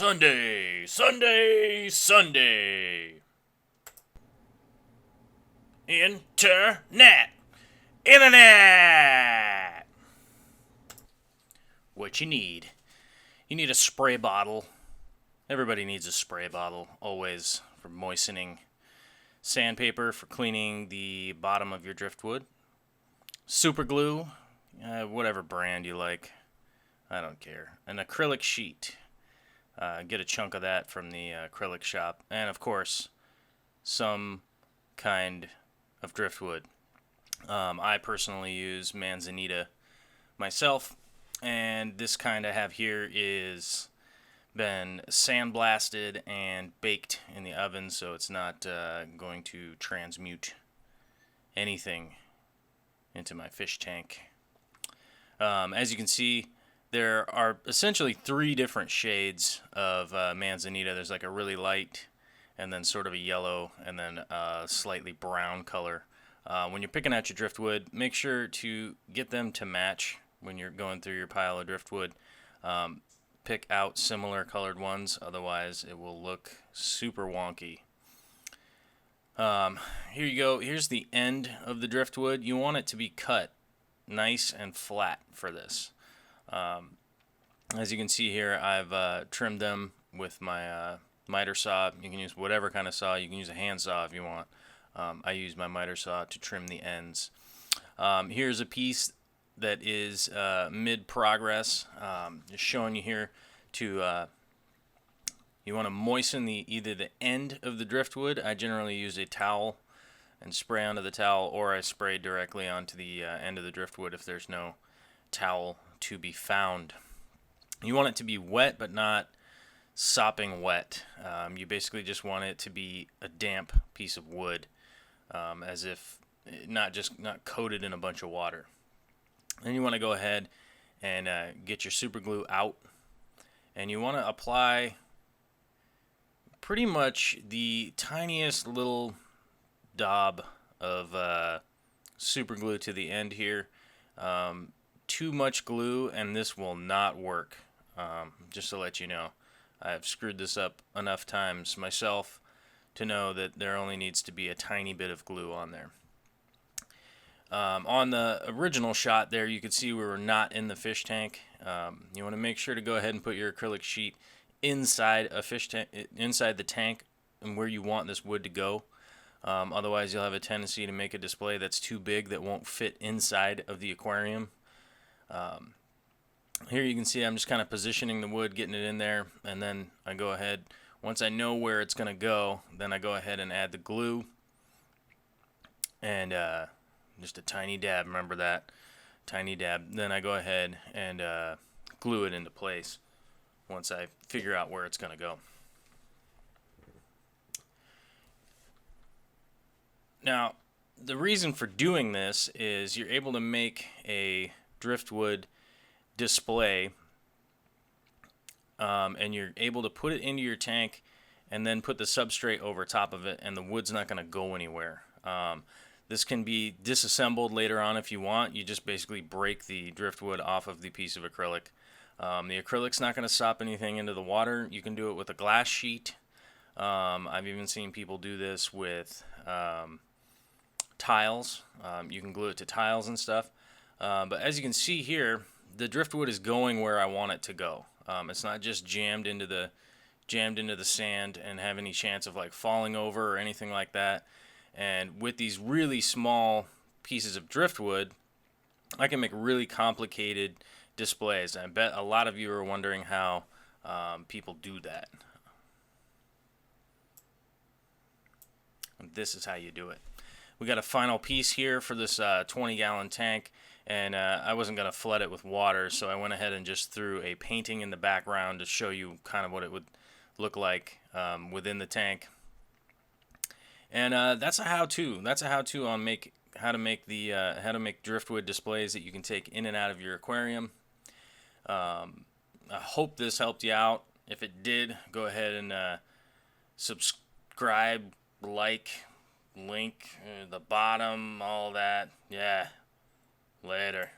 Sunday, Sunday, Sunday. Internet. Internet. What you need? You need a spray bottle. Everybody needs a spray bottle, always, for moistening sandpaper, for cleaning the bottom of your driftwood. Super glue, whatever brand you like. I don't care. An acrylic sheet. Get a chunk of that from the acrylic shop. And, of course, some kind of driftwood. I personally use manzanita myself. And this kind I have here is been sandblasted and baked in the oven, so it's not going to transmute anything into my fish tank. As you can see, there are essentially three different shades of manzanita. There's like a really light, and then sort of a yellow, and then a slightly brown color. When you're picking out your driftwood, make sure to get them to match when you're going through your pile of driftwood. Pick out similar colored ones, otherwise it will look super wonky. Here you go. Here's the end of the driftwood. You want it to be cut nice and flat for this. As you can see here, I've trimmed them with my miter saw. You can use whatever kind of saw. You can use a hand saw if you want. I use my miter saw to trim the ends. Here's a piece that is mid-progress. Just showing you here to you want to moisten either the end of the driftwood. I generally use a towel and spray onto the towel, or I spray directly onto the end of the driftwood if there's no towel to be found. You want it to be wet, but not sopping wet. You basically just want it to be a damp piece of wood, as if not coated in a bunch of water. Then you want to go ahead and get your super glue out, and you want to apply pretty much the tiniest little daub of super glue to the end here. Too much glue and this will not work. Just to let you know, I've screwed this up enough times myself to know that there only needs to be a tiny bit of glue on there. On the original shot there, you could see we were not in the fish tank. You want to make sure to go ahead and put your acrylic sheet inside a fish tank, inside the tank, and where you want this wood to go. Otherwise, you'll have a tendency to make a display that's too big that won't fit inside of the aquarium. Here you can see I'm just kind of positioning the wood, getting it in there, and then I go ahead. Once I know where it's going to go, then I go ahead and add the glue. And just a tiny dab, remember that, tiny dab. Then I go ahead and glue it into place once I figure out where it's going to go. Now, the reason for doing this is you're able to make a driftwood display, and you're able to put it into your tank and then put the substrate over top of it, and the wood's not going to go anywhere. This can be disassembled later on if you want. You just basically break the driftwood off of the piece of acrylic. The acrylic's not going to sop anything into the water. You can do it with a glass sheet. I've even seen people do this with tiles. You can glue it to tiles and stuff. But as you can see here, the driftwood is going where I want it to go. It's not just jammed into the sand and have any chance of like falling over or anything like that. And with these really small pieces of driftwood, I can make really complicated displays. I bet a lot of you are wondering how people do that. And this is how you do it. We got a final piece here for this 20-gallon tank, and I wasn't going to flood it with water, so I went ahead and just threw a painting in the background to show you kind of what it would look like within the tank. And that's a how-to. That's a how-to on how to make driftwood displays that you can take in and out of your aquarium. I hope this helped you out. If it did, go ahead and subscribe, like, link, the bottom, all that. Yeah. Later.